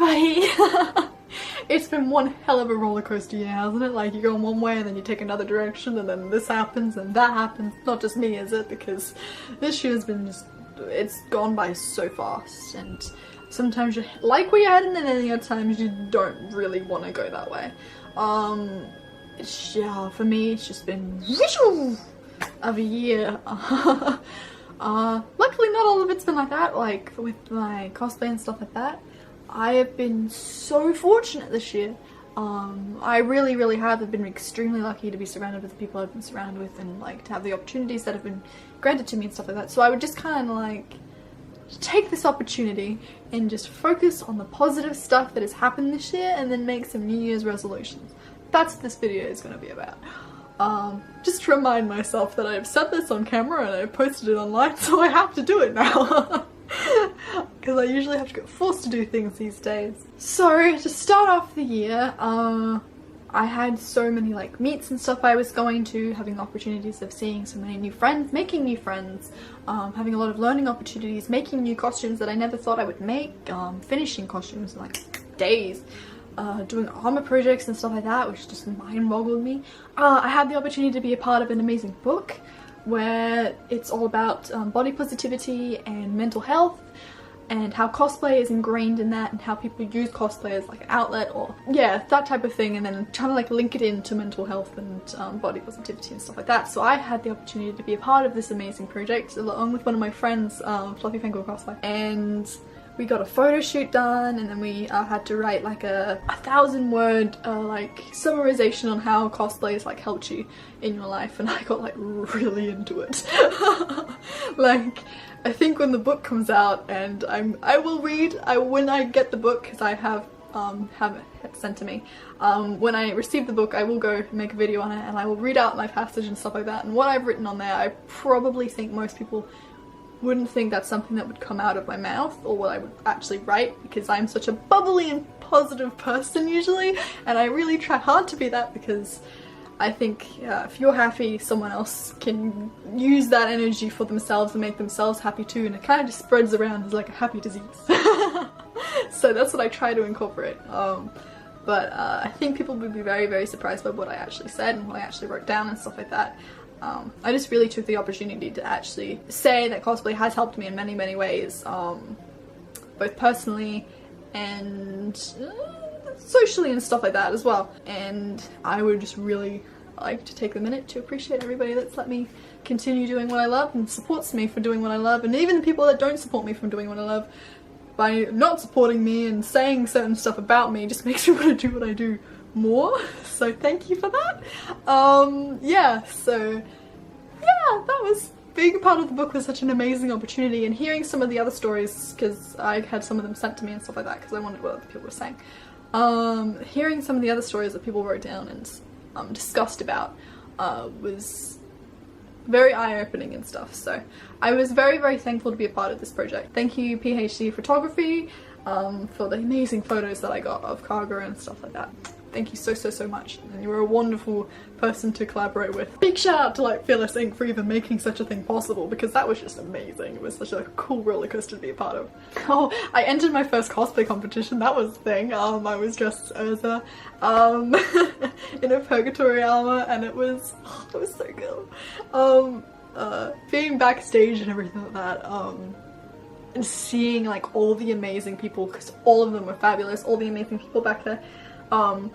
everybody! It's been one hell of a roller coaster year, hasn't it? Like, you go in one way and then you take another direction and then this happens and that happens. Not just me, is it? Because this year's been just, it's gone by so fast, and sometimes you like where you're heading and then other times you don't really want to go that way. Yeah, for me it's just been of a year. Luckily not all of it's been like that, like with my cosplay and stuff like that. I have been so fortunate this year. I really have. I've been extremely lucky to be surrounded with the people I've been surrounded with, and like to have the opportunities that have been granted to me and stuff like that. So I would just kind of like take this opportunity and just focus on the positive stuff that has happened this year and then make some New Year's resolutions. That's what this video is going to be about. Just to remind myself that I've said this on camera and I've posted it online, so I have to do it now. Because I usually have to get forced to do things these days. So, to start off the year, I had so many like meets and stuff I was going to, having opportunities of seeing so many new friends, making new friends, having a lot of learning opportunities, making new costumes that I never thought I would make, finishing costumes in like days, doing armor projects and stuff like that, which just mind-boggled me. I had the opportunity to be a part of an amazing book where it's all about body positivity and mental health, and how cosplay is ingrained in that, and how people use cosplay as like an outlet, or yeah, that type of thing, and then trying to like link it into mental health and body positivity and stuff like that. So I had the opportunity to be a part of this amazing project along with one of my friends, Fluffy Penguin Cosplay, and we got a photo shoot done, and then we had to write like a 1,000-word like summarization on how cosplay has like helped you in your life, and I got like really into it. Like, I think when the book comes out, and I will read, when I get the book, because I have it sent to me. When I receive the book, I will go make a video on it, and I will read out my passage and stuff like that, and what I've written on there, I probably think most people wouldn't think that's something that would come out of my mouth or what I would actually write, because I'm such a bubbly and positive person usually, and I really try hard to be that, because I think if you're happy, someone else can use that energy for themselves and make themselves happy too, and it kind of just spreads around as like a happy disease. So that's what I try to incorporate. But I think people would be very surprised by what I actually said and what I actually wrote down and stuff like that. I just really took the opportunity to actually say that cosplay has helped me in many ways, both personally and socially and stuff like that as well. And I would just really like to take the minute to appreciate everybody that's let me continue doing what I love and supports me for doing what I love, and even the people that don't support me from doing what I love by not supporting me and saying certain stuff about me just makes me want to do what I do more. So thank you for that. Yeah, so yeah, that was being a part of the book was such an amazing opportunity, and hearing some of the other stories, because I had some of them sent to me and stuff like that because I wanted what other people were saying. Hearing some of the other stories that people wrote down and discussed about was very eye-opening and stuff, so I was very thankful to be a part of this project. Thank you PhD Photography for the amazing photos that I got of Kaga and stuff like that. Thank you so much, and you were a wonderful person to collaborate with. Big shout out to like Fearless Inc for even making such a thing possible, because that was just amazing. It was such a cool roller coaster to be a part of. Oh, I entered my first cosplay competition, that was the thing. I was dressed as Urza in a purgatory armor, and it was so cool. Being backstage and everything like that, and seeing like all the amazing people, because all of them were fabulous, all the amazing people back there, and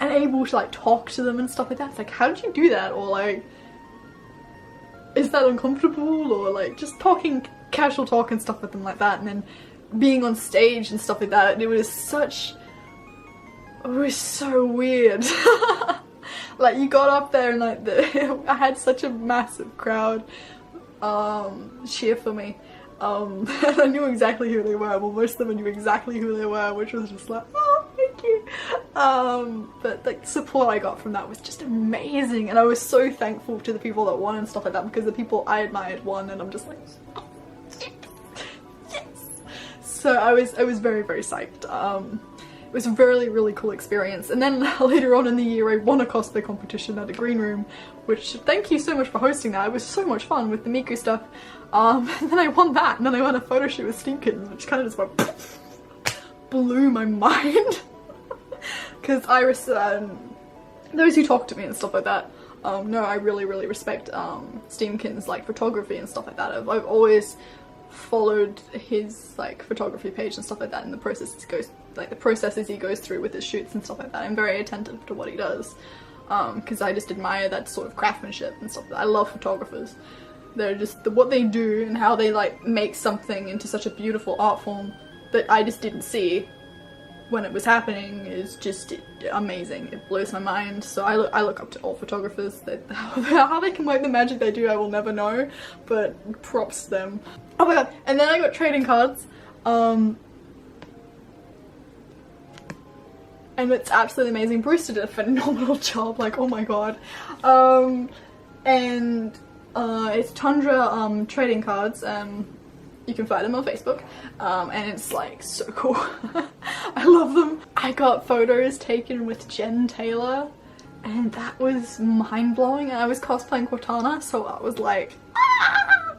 able to like talk to them and stuff like that. It's like, how did you do that? Or like, is that uncomfortable? Or like just talking casual talk and stuff with them like that, and then being on stage and stuff like that. It was so weird. Like, you got up there and like I had such a massive crowd cheer for me. And I knew exactly who they were. Well, most of them knew exactly who they were, which was just like, oh, thank you. But like, the support I got from that was just amazing, and I was so thankful to the people that won and stuff like that, because the people I admired won, and I'm just like, oh, yes. So I was very psyched. It was a really cool experience. And then later on in the year I won a cosplay competition at a green room, which, thank you so much for hosting that. It was so much fun with the Miku stuff. And then I won that, and then I won a photo shoot with Steam Kittens, which kind of just went blew my mind. Because those who talk to me and stuff like that, no, I really respect Steamkin's like photography and stuff like that. I've always followed his like photography page and stuff like that, and the processes he goes through with his shoots and stuff like that. I'm very attentive to what he does, because I just admire that sort of craftsmanship and stuff. I love photographers. They're just what they do and how they like make something into such a beautiful art form that I just didn't see when it was happening is just amazing. It blows my mind. So I look up to all photographers. How they can work the magic they do, I will never know, but props to them. Oh my god, and then I got trading cards. And it's absolutely amazing. Bruce did a phenomenal job, like, oh my god. It's Tundra trading cards. You can find them on Facebook, and it's like so cool. I love them. I got photos taken with Jen Taylor, and that was mind-blowing. And I was cosplaying Cortana, so I was like, ah!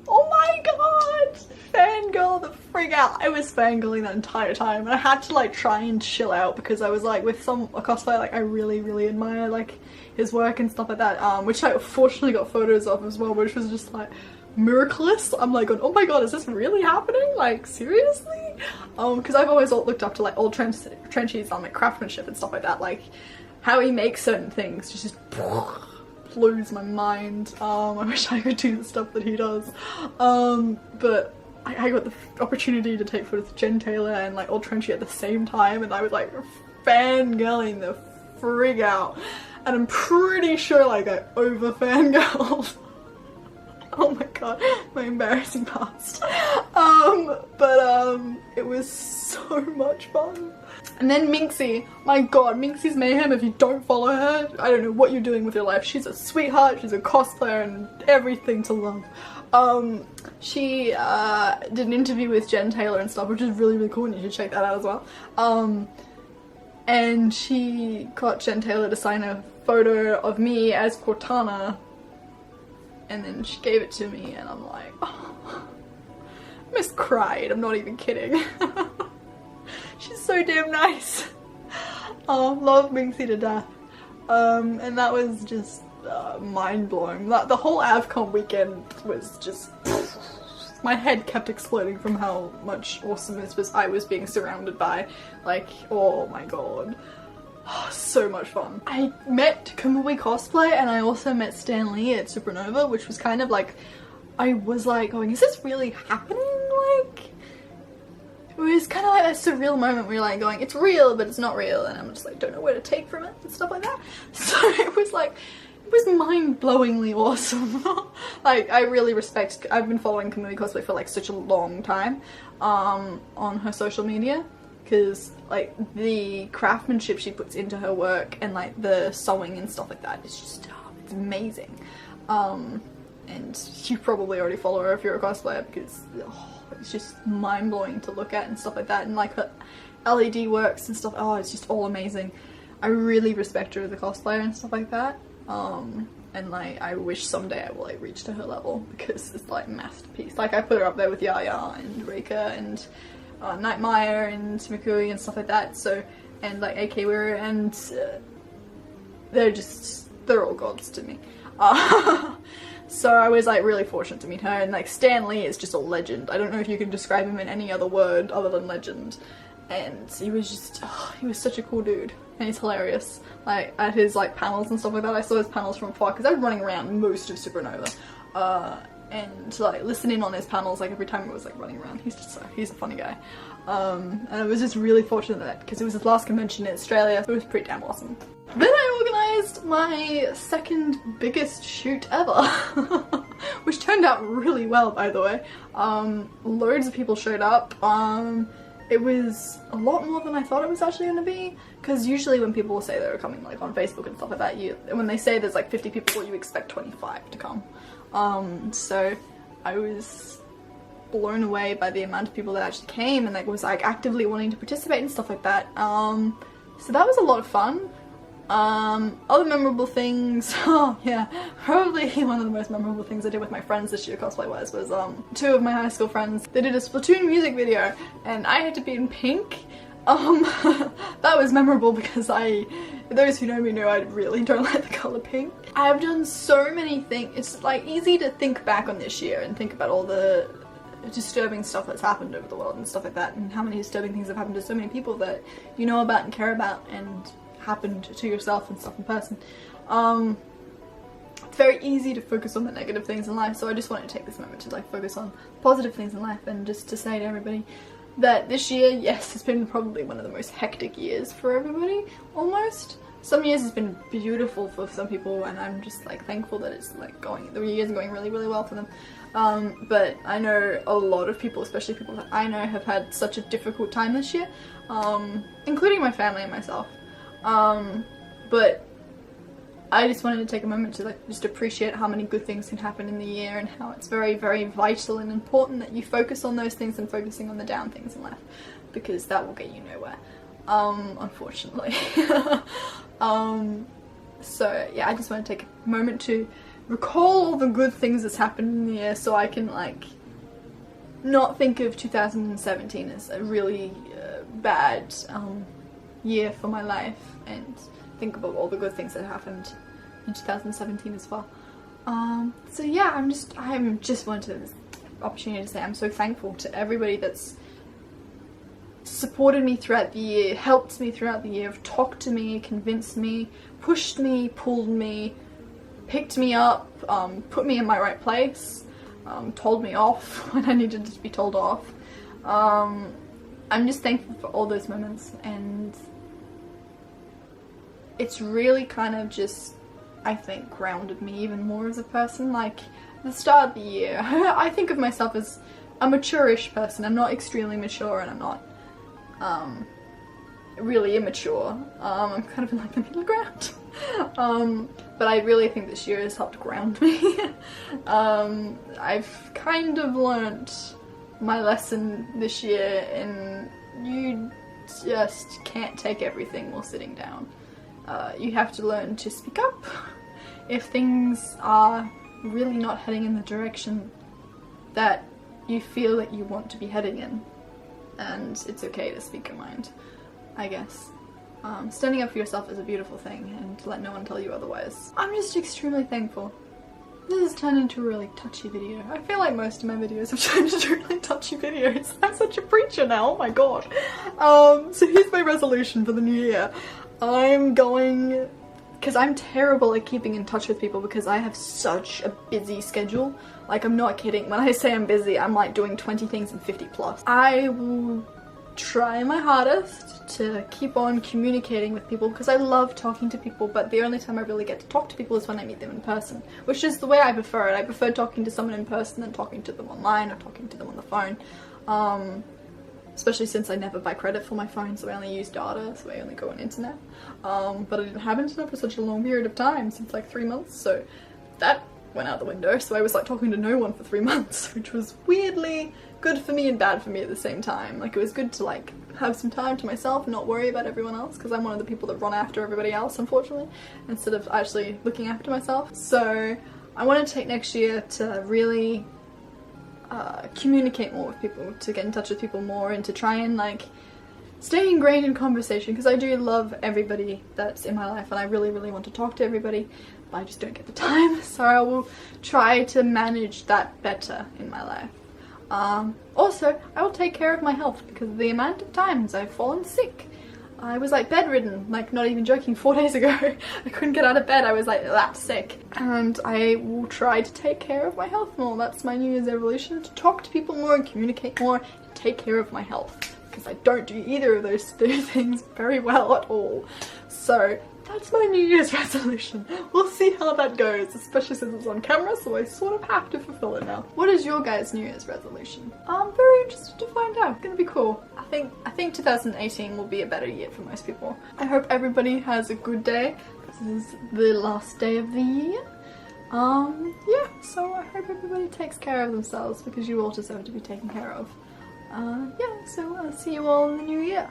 Oh my god! Fangirl the frig out. I was fangirling that entire time, and I had to like try and chill out because I was like with a cosplay like I really admire like his work and stuff like that, which I fortunately got photos of as well, which was just like miraculous. I'm like, oh my god, is this really happening? Like, seriously? Because I've always looked up to like old Trenchy's like craftsmanship and stuff like that, like how he makes certain things just blows my mind. I wish I could do the stuff that he does. But I got the opportunity to take photos with Jen Taylor and like old Trenchy at the same time, and I was like fangirling the frig out. And I'm pretty sure like I over fangirled. Oh my god, my embarrassing past. It was so much fun. And then Minxie, my god, Minxie's Mayhem, if you don't follow her, I don't know what you're doing with your life. She's a sweetheart, she's a cosplayer and everything to love. She did an interview with Jen Taylor and stuff, which is really cool, and you should check that out as well. And she got Jen Taylor to sign a photo of me as Cortana, and then she gave it to me, and I'm like, oh, I almost cried, I'm not even kidding. She's so damn nice. Oh, love Minxie to death. And that was just mind-blowing. The whole AvCon weekend was just, my head kept exploding from how much awesomeness I was being surrounded by. Like, oh my god. So much fun. I met Kamui Cosplay, and I also met Stan Lee at Supernova, which was kind of like, I was like going, is this really happening? Like, it was kind of like that surreal moment where you're like going, it's real, but it's not real, and I'm just like, don't know where to take from it and stuff like that. So it was like, it was mind-blowingly awesome. Like, I really respect, I've been following Kamui Cosplay for like such a long time on her social media, because like the craftsmanship she puts into her work and like the sewing and stuff like that is just, it's amazing. And you probably already follow her if you're a cosplayer, because it's just mind-blowing to look at and stuff like that, and like her LED works and stuff, it's just all amazing. I really respect her as a cosplayer and stuff like that. And like I wish someday I will like reach to her level, because it's like masterpiece. Like I put her up there with Yaya and Rika and Nightmare and Mikui and stuff like that, so, and like AK Weir, and they're all gods to me. So I was like really fortunate to meet her, and like Stan Lee is just a legend. I don't know if you can describe him in any other word other than legend. And he was just, he was such a cool dude, and he's hilarious. Like at his like panels and stuff like that, I saw his panels from afar because I was running around most of Supernova. And like listen in on his panels like every time I was like running around. He's a funny guy. And I was just really fortunate that because it was his last convention in Australia, so it was pretty damn awesome. Then I organised my second biggest shoot ever, which turned out really well, by the way. Loads of people showed up. It was a lot more than I thought it was actually going to be, because usually when people say they're coming like on Facebook and stuff like that, when they say there's like 50 people, you expect 25 to come. So I was blown away by the amount of people that actually came and like was like actively wanting to participate and stuff like that. So that was a lot of fun. Other memorable things, oh yeah, probably one of the most memorable things I did with my friends this year cosplay wise was two of my high school friends, they did a Splatoon music video and I had to be in pink that was memorable because those who know me know I really don't like the colour pink. I have done so many things. It's like easy to think back on this year and think about all the disturbing stuff that's happened over the world and stuff like that, and how many disturbing things have happened to so many people that you know about and care about and happened to yourself and stuff in person. It's very easy to focus on the negative things in life, so I just wanted to take this moment to like focus on positive things in life and just to say to everybody that this year, yes, has been probably one of the most hectic years for everybody, almost. Some years has been beautiful for some people, and I'm just like thankful that it's like the years are going really, really well for them. But I know a lot of people, especially people that I know, have had such a difficult time this year, including my family and myself. But I just wanted to take a moment to like just appreciate how many good things can happen in the year, and how it's very, very vital and important that you focus on those things and focusing on the down things in life, because that will get you nowhere, unfortunately. So yeah, I just want to take a moment to recall all the good things that's happened in the year, so I can like not think of 2017 as a really bad year for my life, and think about all the good things that happened in 2017 as well. So yeah, I'm just wanted this opportunity to say I'm so thankful to everybody that's supported me throughout the year, helped me throughout the year, talked to me, convinced me, pushed me, pulled me, picked me up, put me in my right place, told me off when I needed to be told off. I'm just thankful for all those moments, and it's really kind of just, I think, grounded me even more as a person. Like, at the start of the year, I think of myself as a mature-ish person. I'm not extremely mature, and I'm not really immature. I'm kind of in like the middle ground. But I really think this year has helped ground me. I've kind of learnt my lesson this year, and you just can't take everything while sitting down. You have to learn to speak up if things are really not heading in the direction that you feel that you want to be heading in, and it's okay to speak your mind, I guess. Standing up for yourself is a beautiful thing, and to let no one tell you otherwise. I'm just extremely thankful. This has turned into a really touchy video. I feel like most of my videos have turned into really touchy videos. I'm such a preacher now, oh my god. So here's my resolution for the new year. I'm going, because I'm terrible at keeping in touch with people because I have such a busy schedule. Like, I'm not kidding. When I say I'm busy, I'm like doing 20 things and 50 plus. I will try my hardest to keep on communicating with people because I love talking to people, but the only time I really get to talk to people is when I meet them in person, which is the way I prefer it. I prefer talking to someone in person than talking to them online or talking to them on the phone. Especially since I never buy credit for my phone, so I only use data, so I only go on internet. But I didn't have internet for such a long period of time, since like 3 months, so that went out the window. So I was like talking to no one for 3 months, which was weirdly good for me and bad for me at the same time. Like, it was good to like have some time to myself and not worry about everyone else, because I'm one of the people that run after everybody else, unfortunately, instead of actually looking after myself. So I want to take next year to really communicate more with people, to get in touch with people more, and to try and like stay ingrained in conversation, because I do love everybody that's in my life and I really, really want to talk to everybody, but I just don't get the time. So I will try to manage that better in my life. Also, I will take care of my health, because of the amount of times I've fallen sick. I was like bedridden, like not even joking, 4 days ago. I couldn't get out of bed, I was like that sick. And I will try to take care of my health more. That's my New Year's resolution, to talk to people more and communicate more and take care of my health. Because I don't do either of those two things very well at all. So that's my New Year's resolution. We'll see how that goes, especially since it's on camera, so I sort of have to fulfill it now. What is your guys' New Year's resolution? I'm very interested to find out. It's gonna be cool. I think 2018 will be a better year for most people. I hope everybody has a good day. This is the last day of the year. Yeah, so I hope everybody takes care of themselves, because you all deserve to be taken care of. Yeah, so I'll see you all in the new year.